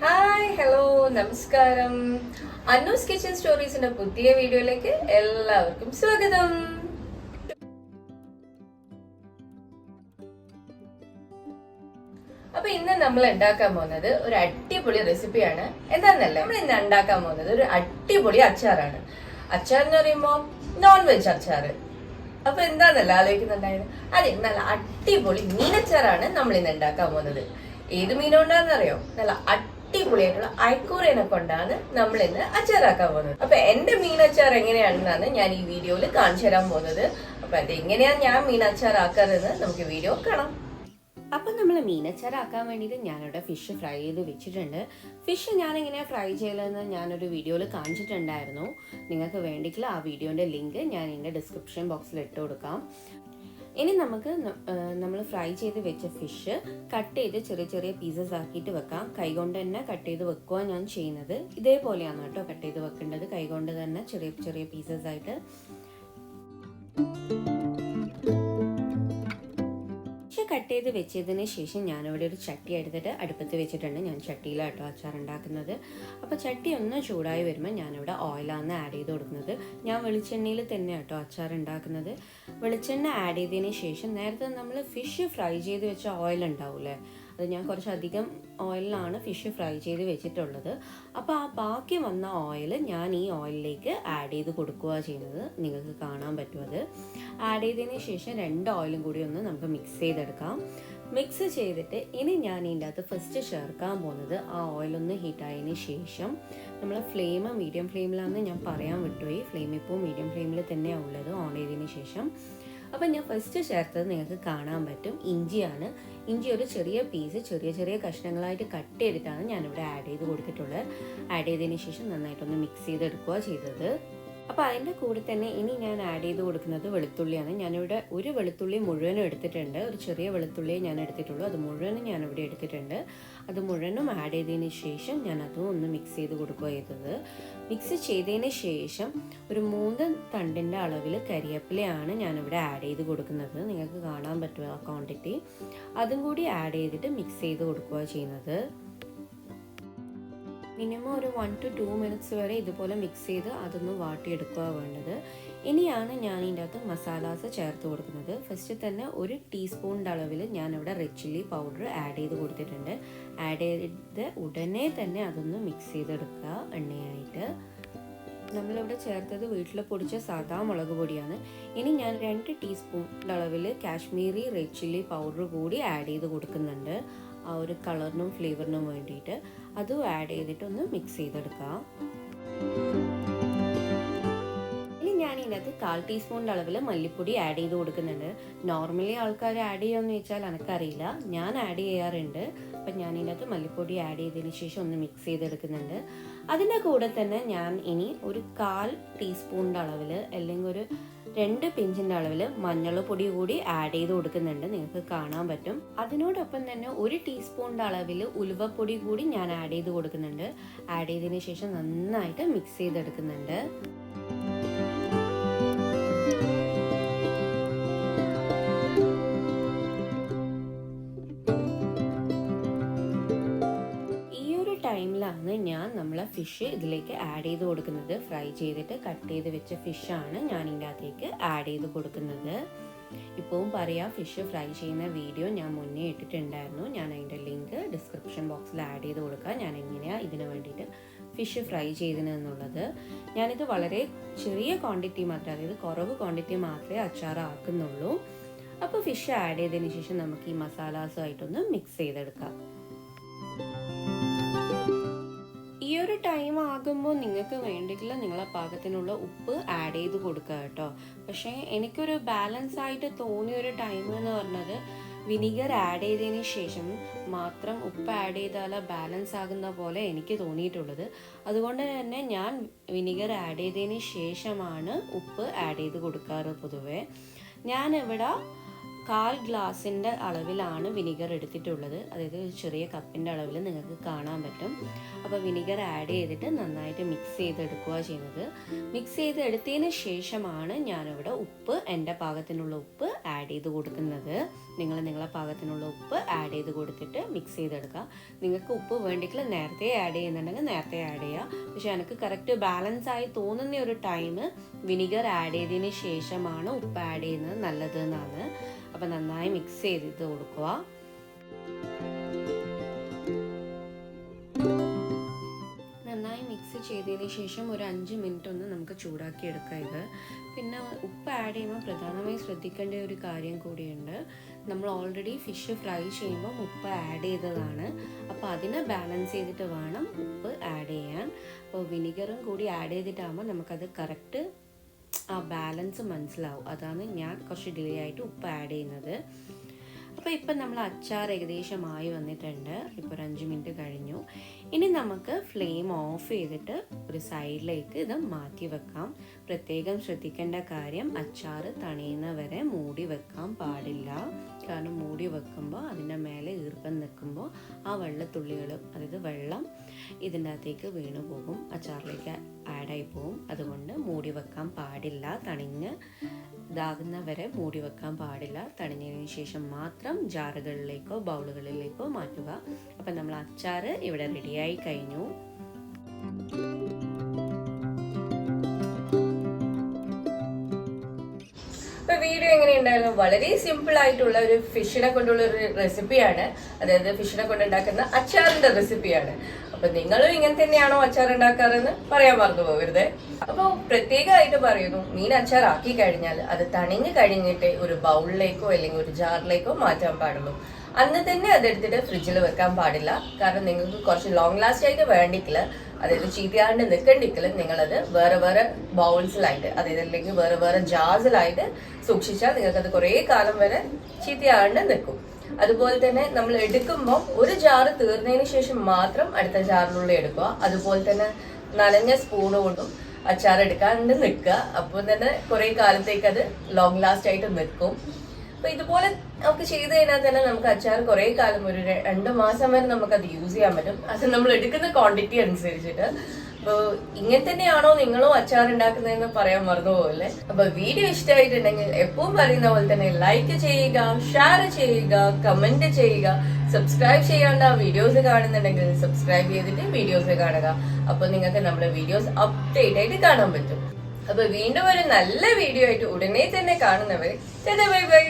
Hi hello നമസ്കാരം. അന്നൂസ് kitchen സ്റ്റോറീസിന്റെ പുതിയ വീഡിയോയിലേക്ക് എല്ലാവർക്കും സ്വാഗതം. അപ്പൊ ഇന്ന് നമ്മൾ ഉണ്ടാക്കാൻ പോകുന്നത് ഒരു അടിപൊളി റെസിപ്പിയാണ്. എന്താണെന്നല്ലേ, നമ്മൾ ഇന്ന് ഉണ്ടാക്കാൻ പോകുന്നത് ഒരു അടിപൊളി അച്ചാറാണ്. അച്ചാർ എന്ന് പറയുമ്പോൾ നോൺ വെജ് അച്ചാറ്. അപ്പൊ എന്താണെന്നല്ല ആലോചിക്കുന്നുണ്ടായത്, അതെ, നല്ല അടിപൊളി മീനച്ചാറാണ് നമ്മൾ ഇന്ന് ഉണ്ടാക്കാൻ പോകുന്നത്. ഏത് മീനുണ്ടാന്നറിയോ? നല്ല അടിപൊളിയായിട്ടുള്ള അയക്കൂറേനെ കൊണ്ടാണ് നമ്മൾ ഇന്ന് അച്ചാറാക്കാൻ പോകുന്നത്. അപ്പൊ എന്റെ മീനച്ചാർ എങ്ങനെയാണെന്നാണ് ഞാൻ ഈ വീഡിയോയിൽ കാണിച്ചു തരാൻ പോകുന്നത്. അപ്പൊ അതെങ്ങനെയാണ് ഞാൻ മീനച്ചാർ ആക്കാറെന്ന് നമുക്ക് വീഡിയോ കാണാം. അപ്പം നമ്മൾ മീനച്ചാറാക്കാൻ വേണ്ടിയിട്ട് ഞാനിവിടെ ഫിഷ് ഫ്രൈ ചെയ്ത് വെച്ചിട്ടുണ്ട്. ഫിഷ് ഞാനെങ്ങനെയാണ് ഫ്രൈ ചെയ്യലെന്ന് ഞാനൊരു വീഡിയോയിൽ കാണിച്ചിട്ടുണ്ടായിരുന്നു. നിങ്ങൾക്ക് വേണ്ടിയിട്ടുള്ള ആ വീഡിയോൻ്റെ ലിങ്ക് ഞാൻ എൻ്റെ ഡിസ്ക്രിപ്ഷൻ ബോക്സിൽ ഇട്ട് കൊടുക്കാം. ഇനി നമുക്ക് നമ്മൾ ഫ്രൈ ചെയ്ത് വെച്ച ഫിഷ് കട്ട് ചെയ്ത് ചെറിയ ചെറിയ പീസസ് ആക്കിയിട്ട് വെക്കാം. കൈകൊണ്ട് തന്നെ കട്ട് ചെയ്ത് വെക്കുക ഞാൻ ചെയ്യുന്നത്. ഇതേപോലെയാണ് കേട്ടോ കട്ട് ചെയ്ത് വെക്കേണ്ടത്, കൈകൊണ്ട് തന്നെ ചെറിയ ചെറിയ പീസസ് ആയിട്ട്. കട്ട് ചെയ്ത് വെച്ചതിന് ശേഷം ഞാനിവിടെ ഒരു ചട്ടി എടുത്തിട്ട് അടുപ്പത്ത് വെച്ചിട്ടുണ്ട്. ഞാൻ ചട്ടിയിലാട്ടോ അച്ചാർ ഉണ്ടാക്കുന്നത്. അപ്പോൾ ചട്ടി ഒന്ന് ചൂടായി വരുമ്പോൾ ഞാനിവിടെ ഓയിലാണ് ആഡ് ചെയ്ത് കൊടുക്കുന്നത്. ഞാൻ വെളിച്ചെണ്ണയിൽ തന്നെ കേട്ടോ അച്ചാർ ഉണ്ടാക്കുന്നത്. വെളിച്ചെണ്ണ ആഡ് ചെയ്തതിന് ശേഷം നേരത്തെ നമ്മൾ ഫിഷ് ഫ്രൈ ചെയ്ത് വെച്ച ഓയിൽ ഉണ്ടാവില്ലേ, അത് ഞാൻ കുറച്ചധികം ഓയിലാണ് ഫിഷ് ഫ്രൈ ചെയ്ത് വെച്ചിട്ടുള്ളത്. അപ്പോൾ ആ ബാക്കി വന്ന ഓയിൽ ഞാൻ ഈ ഓയിലിലേക്ക് ആഡ് ചെയ്ത് കൊടുക്കുക ചെയ്യുന്നത്. നിങ്ങൾക്ക് കാണാൻ പറ്റും. അത് ആഡ് ചെയ്തതിന് ശേഷം രണ്ട് ഓയിലും കൂടി ഒന്ന് നമുക്ക് മിക്സ് ചെയ്തെടുക്കാം. മിക്സ് ചെയ്തിട്ട് ഇനി ഞാൻ ഇതിൻ്റെ അകത്ത് ഫസ്റ്റ് ചേർക്കാൻ പോകുന്നത്, ആ ഓയിലൊന്ന് ഹീറ്റായതിന് ശേഷം നമ്മൾ ഫ്ലെയിം മീഡിയം ഫ്ലെയിമിലാണെന്ന് ഞാൻ പറയാൻ വിട്ടുപോയി. ഫ്ലെയിം ഇപ്പോൾ മീഡിയം ഫ്ലെയിമിൽ തന്നെയാണ് ഉള്ളത് ഓൺ ചെയ്തതിന് ശേഷം. അപ്പം ഞാൻ ഫസ്റ്റ് ചേർത്തത് നിങ്ങൾക്ക് കാണാൻ പറ്റും, ഇഞ്ചിയാണ്. ഇഞ്ചി ഒരു ചെറിയ പീസ് ചെറിയ ചെറിയ കഷ്ണങ്ങളായിട്ട് കട്ട് ചെയ്തിട്ടാണ് ഞാനിവിടെ ആഡ് ചെയ്ത് കൊടുത്തിട്ടുള്ളത്. ആഡ് ചെയ്തതിന് ശേഷം നന്നായിട്ടൊന്ന് മിക്സ് ചെയ്തെടുക്കുക ചെയ്തത്. അപ്പോൾ അതിൻ്റെ കൂടെ തന്നെ ഇനി ഞാൻ ആഡ് ചെയ്ത് കൊടുക്കുന്നത് വെളുത്തുള്ളിയാണ്. ഞാനിവിടെ ഒരു വെളുത്തുള്ളി മുഴുവനും എടുത്തിട്ടുണ്ട്. ഒരു ചെറിയ വെളുത്തുള്ളിയെ ഞാൻ എടുത്തിട്ടുള്ളൂ, അത് മുഴുവനും ഞാനിവിടെ എടുത്തിട്ടുണ്ട്. അത് മുഴുവനും ആഡ് ചെയ്തതിന് ശേഷം ഞാൻ അതും ഒന്ന് മിക്സ് ചെയ്ത് കൊടുക്കുക ചെയ്തത്. മിക്സ് ചെയ്തതിന് ശേഷം ഒരു 3 തണ്ടിൻ്റെ അളവിൽ കരിവേപ്പിലയാണ് ഞാനിവിടെ ആഡ് ചെയ്ത് കൊടുക്കുന്നത്. നിങ്ങൾക്ക് കാണാൻ പറ്റുമോ ആ ക്വാണ്ടിറ്റി? അതും കൂടി ആഡ് ചെയ്തിട്ട് മിക്സ് ചെയ്ത് കൊടുക്കുക ചെയ്യുന്നത്. മിനിമം ഒരു 1 to 2 മിനിറ്റ്സ് വരെ ഇതുപോലെ മിക്സ് ചെയ്ത് അതൊന്ന് വാട്ടിയെടുക്കുക വേണ്ടത്. ഇനിയാണ് ഞാൻ ഇതിൻ്റെ അകത്ത് മസാലാസ് ചേർത്ത് കൊടുക്കുന്നത്. ഫസ്റ്റ് തന്നെ 1 ടീസ്പൂണിൻ്റെ അളവിൽ ഞാനിവിടെ റെഡ് ചില്ലി പൗഡർ ആഡ് ചെയ്ത് കൊടുത്തിട്ടുണ്ട്. ആഡ് ചെയ്ത് ഉടനെ തന്നെ അതൊന്ന് മിക്സ് ചെയ്തെടുക്കുക എണ്ണയായിട്ട്. നമ്മളിവിടെ ചേർത്തത് വീട്ടിൽ പൊടിച്ച സാധാ മുളക് പൊടിയാണ്. ഇനി ഞാൻ 2 ടീസ്പൂണിൻ്റെ അളവിൽ കാശ്മീരി റെഡ് ചില്ലി പൗഡർ കൂടി ആഡ് ചെയ്ത് കൊടുക്കുന്നുണ്ട്, ആ ഒരു കളറിനും ഫ്ലേവറിനും വേണ്ടിയിട്ട്. അതും ആഡ് ചെയ്തിട്ട് ഒന്ന് മിക്സ് ചെയ്തെടുക്കാം. ഇനി ഞാൻ ഇതിനകത്ത് 1/4 ടീസ്പൂണിൻ്റെ അളവിൽ മല്ലിപ്പൊടി ആഡ് ചെയ്ത് കൊടുക്കുന്നുണ്ട്. നോർമലി ആൾക്കാർ ആഡ് ചെയ്യുമെന്ന് വെച്ചാൽ എനിക്കറിയില്ല, ഞാൻ ആഡ് ചെയ്യാറുണ്ട്. അപ്പം ഞാൻ ഇതിനകത്ത് മല്ലിപ്പൊടി ആഡ് ചെയ്തതിന് ശേഷം ഒന്ന് മിക്സ് ചെയ്തെടുക്കുന്നുണ്ട്. അതിൻ്റെ കൂടെ തന്നെ ഞാൻ ഇനി ഒരു 1/4 ടീസ്പൂണിൻ്റെ അളവിൽ അല്ലെങ്കിൽ ഒരു 2 പിഞ്ചിൻ്റെ അളവിൽ മഞ്ഞൾപ്പൊടി കൂടി ആഡ് ചെയ്ത് കൊടുക്കുന്നുണ്ട്. നിങ്ങൾക്ക് കാണാൻ പറ്റും. അതിനോടൊപ്പം തന്നെ 1 ടീസ്പൂണിൻ്റെ അളവിൽ ഉലുവപ്പൊടി കൂടി ഞാൻ ആഡ് ചെയ്ത് കൊടുക്കുന്നുണ്ട്. ആഡ് ചെയ്തതിന് ശേഷം നന്നായിട്ട് മിക്സ് ചെയ്തെടുക്കുന്നുണ്ട്. ടൈമിലാണ് ഞാൻ നമ്മളെ ഫിഷ് ഇതിലേക്ക് ആഡ് ചെയ്ത് കൊടുക്കുന്നത്. ഫ്രൈ ചെയ്തിട്ട് കട്ട് ചെയ്ത് വെച്ച ഫിഷാണ് ഞാൻ ഇതിൻ്റെ അകത്തേക്ക് ആഡ് ചെയ്ത് കൊടുക്കുന്നത്. ഇപ്പോഴും പറയാം, ഫിഷ് ഫ്രൈ ചെയ്യുന്ന വീഡിയോ ഞാൻ മുന്നേ ഇട്ടിട്ടുണ്ടായിരുന്നു. ഞാൻ അതിൻ്റെ ലിങ്ക് ഡിസ്ക്രിപ്ഷൻ ബോക്സിൽ ആഡ് ചെയ്ത് കൊടുക്കാം, ഞാൻ എങ്ങനെയാണ് ഇതിന് വേണ്ടിയിട്ട് ഫിഷ് ഫ്രൈ ചെയ്തതെന്നുള്ളത്. ഞാനിത് വളരെ ചെറിയ ക്വാണ്ടിറ്റി മാത്രമേ, അതായത് കുറവ് ക്വാണ്ടിറ്റി മാത്രമേ അച്ചാറാക്കുന്നുള്ളൂ. അപ്പോൾ ഫിഷ് ആഡ് ചെയ്തതിന് ശേഷം നമുക്ക് ഈ മസാലാസുമായിട്ടൊന്ന് മിക്സ് ചെയ്തെടുക്കാം. ഈ ഒരു ടൈം ആകുമ്പോൾ നിങ്ങൾക്ക് വേണ്ടിയിട്ടുള്ള നിങ്ങളെ പാകത്തിനുള്ള ഉപ്പ് ആഡ് ചെയ്ത് കൊടുക്കുക കേട്ടോ. പക്ഷേ എനിക്കൊരു ബാലൻസ് ആയിട്ട് തോന്നിയൊരു ടൈം എന്ന് പറഞ്ഞത് വിനിഗർ ആഡ് ചെയ്തതിന് ശേഷം മാത്രം ഉപ്പ് ആഡ് ചെയ്താൽ ബാലൻസ് ആകുന്ന പോലെ എനിക്ക് തോന്നിയിട്ടുള്ളത്. അതുകൊണ്ട് തന്നെ ഞാൻ വിനിഗർ ആഡ് ചെയ്തതിന് ശേഷമാണ് ഉപ്പ് ആഡ് ചെയ്ത് കൊടുക്കാറ് പൊതുവെ. ഞാനിവിടെ 1/4 ഗ്ലാസിൻ്റെ അളവിലാണ് വിനിഗർ എടുത്തിട്ടുള്ളത്. അതായത് ഒരു ചെറിയ കപ്പിൻ്റെ അളവിൽ നിങ്ങൾക്ക് കാണാൻ പറ്റും. അപ്പോൾ വിനിഗർ ആഡ് ചെയ്തിട്ട് നന്നായിട്ട് മിക്സ് ചെയ്തെടുക്കുക ചെയ്യുന്നത്. മിക്സ് ചെയ്തെടുത്തതിന് ശേഷമാണ് ഞാനിവിടെ ഉപ്പ്, എൻ്റെ പാകത്തിനുള്ള ഉപ്പ് ആഡ് ചെയ്ത് കൊടുക്കുന്നത്. നിങ്ങളെ പാകത്തിനുള്ള ഉപ്പ് ആഡ് ചെയ്ത് കൊടുത്തിട്ട് മിക്സ് ചെയ്തെടുക്കുക. നിങ്ങൾക്ക് ഉപ്പ് വേണ്ടിക്കില്ല നേരത്തെ ആഡ് ചെയ്യുന്നുണ്ടെങ്കിൽ നേരത്തെ ആഡ് ചെയ്യുക. പക്ഷെ എനിക്ക് കറക്റ്റ് ബാലൻസ് ആയി തോന്നുന്ന ഒരു ടൈം വിനിഗർ ആഡ് ചെയ്തതിന് ശേഷമാണ് ഉപ്പ് ആഡ് ചെയ്യുന്നത് നല്ലത് എന്നാണ്. അപ്പം നന്നായി മിക്സ് ചെയ്തിട്ട് കൊടുക്കുക. നന്നായി മിക്സ് ചെയ്തതിന് ശേഷം ഒരു 5 മിനിറ്റ് ഒന്ന് നമുക്ക് ചൂടാക്കി എടുക്കാം ഇത്. പിന്നെ ഉപ്പ് ആഡ് ചെയ്യുമ്പോൾ പ്രധാനമായും ശ്രദ്ധിക്കേണ്ട ഒരു കാര്യം കൂടിയുണ്ട്. നമ്മൾ ഓൾറെഡി ഫിഷ് ഫ്രൈ ചെയ്യുമ്പോൾ ഉപ്പ് ആഡ് ചെയ്തതാണ്. അപ്പോൾ അതിനെ ബാലൻസ് ചെയ്തിട്ട് വേണം ഉപ്പ് ആഡ് ചെയ്യാൻ. അപ്പോൾ വിനിഗറും കൂടി ആഡ് ചെയ്തിട്ടാകുമ്പോൾ നമുക്കത് കറക്റ്റ് ആ ബാലൻസ് മനസ്സിലാവും. അതാണ് ഞാൻ കുറച്ച് ഡിലേ ആയിട്ട് ഉപ്പ് ആഡ് ചെയ്യുന്നത്. അപ്പോൾ ഇപ്പം നമ്മൾ അച്ചാർ ഏകദേശമായി വന്നിട്ടുണ്ട്. ഇപ്പോൾ ഒരു 5 മിനിറ്റ് കഴിഞ്ഞു. ഇനി നമുക്ക് ഫ്ലെയിം ഓഫ് ചെയ്തിട്ട് ഒരു സൈഡിലേക്ക് ഇത് മാറ്റി വെക്കാം. പ്രത്യേകം ശ്രദ്ധിക്കേണ്ട കാര്യം അച്ചാർ തണിയുന്നവരെ മൂടി വെക്കാൻ പാടില്ല. കാരണം മൂടി വെക്കുമ്പോൾ അതിൻ്റെ മേലെ ഈർപ്പം നിൽക്കുമ്പോൾ ആ വെള്ളത്തുള്ളികൾ, അതായത് വെള്ളം ഇതിൻ്റെ അകത്തേക്ക് വീണു പോകും, അച്ചാറിലേക്ക് ആഡായി പോകും. അതുകൊണ്ട് മൂടി വെക്കാൻ പാടില്ല. തണിഞ്ഞ് ഇതാകുന്നവരെ മൂടി വെക്കാൻ പാടില്ല. തണിഞ്ഞതിന് ശേഷം മാത്രം ജാറുകളിലേക്കോ ബൗളുകളിലേക്കോ മാറ്റുക. അപ്പം നമ്മൾ അച്ചാർ ഇവിടെ റെഡിയായി കഴിഞ്ഞു. വീഡിയോ എങ്ങനെയുണ്ടായിരുന്നു? വളരെ സിമ്പിൾ ആയിട്ടുള്ള ഒരു ഫിഷിനെ കൊണ്ടുള്ള ഒരു റെസിപ്പിയാണ്. അതായത് ഫിഷിനെ കൊണ്ടുണ്ടാക്കുന്ന അച്ചാറിന്റെ റെസിപ്പിയാണ്. അപ്പൊ നിങ്ങളും ഇങ്ങനെ തന്നെയാണോ അച്ചാർ ഉണ്ടാക്കാറെന്ന് പറയാൻ മറന്നു പോകരുത്. അപ്പൊ പ്രത്യേകമായിട്ട് പറയുന്നു, മീൻ അച്ചാർ ആക്കി കഴിഞ്ഞാൽ അത് തണിഞ്ഞു കഴിഞ്ഞിട്ട് ഒരു ബൗളിലേക്കോ അല്ലെങ്കിൽ ഒരു ജാറിലേക്കോ മാറ്റാൻ പാടുള്ളൂ. അന്ന് തന്നെ അതെടുത്തിട്ട് ഫ്രിഡ്ജിൽ വെക്കാൻ പാടില്ല. കാരണം നിങ്ങൾക്ക് കുറച്ച് ലോങ് ലാസ്റ്റ് ആയിട്ട് വേണ്ടിക്കില്ല, അതായത് ചീത്തയാണ്ട് നിൽക്കണ്ടിക്കില്ല, നിങ്ങളത് വേറെ വേറെ ബൗൾസിലായിട്ട്, അതായത് അല്ലെങ്കിൽ വേറെ വേറെ ജാർസിലായിട്ട് സൂക്ഷിച്ചാൽ നിങ്ങൾക്കത് കുറേ കാലം വരെ ചീത്തയാണ്ട് നിൽക്കും. അതുപോലെ തന്നെ നമ്മൾ എടുക്കുമ്പോൾ ഒരു ജാറ് തീർന്നതിന് ശേഷം മാത്രം അടുത്ത ജാറിലുള്ള എടുക്കുക. അതുപോലെ തന്നെ നനഞ്ഞ സ്പൂൺ കൊണ്ടും അച്ചാർ എടുക്കാണ്ട് നിൽക്കുക. അപ്പോൾ തന്നെ കുറേ കാലത്തേക്ക് അത് ലോങ് ലാസ്റ്റ് ആയിട്ട് നിൽക്കും. അപ്പൊ ഇതുപോലെ നമുക്ക് ചെയ്ത് കഴിഞ്ഞാൽ തന്നെ നമുക്ക് അച്ചാർ കുറെ കാലം, ഒരു 2 മാസം വരെ നമുക്ക് അത് യൂസ് ചെയ്യാൻ പറ്റും. അത് നമ്മൾ എടുക്കുന്ന ക്വാണ്ടിറ്റി അനുസരിച്ചിട്ട്. അപ്പൊ ഇങ്ങനെ തന്നെയാണോ നിങ്ങളും അച്ചാർ ഉണ്ടാക്കുന്നതെന്ന് പറയാൻ മറന്നു പോകല്ലേ. അപ്പൊ വീഡിയോ ഇഷ്ടമായിട്ടുണ്ടെങ്കിൽ എപ്പോഴും പറയുന്ന പോലെ തന്നെ ലൈക്ക് ചെയ്യുക, ഷെയർ ചെയ്യുക, കമന്റ് ചെയ്യുക. സബ്സ്ക്രൈബ് ചെയ്യാണ്ട് ആ വീഡിയോസ് കാണുന്നുണ്ടെങ്കിൽ സബ്സ്ക്രൈബ് ചെയ്തിട്ട് വീഡിയോസ് കാണുക. അപ്പൊ നിങ്ങൾക്ക് നമ്മുടെ വീഡിയോസ് അപ്ഡേറ്റ് ആയിട്ട് കാണാൻ പറ്റും. അപ്പൊ വീണ്ടും ഒരു നല്ല വീഡിയോ ആയിട്ട് ഉടനെ തന്നെ കാണുന്നവരെ ബൈ ബൈ.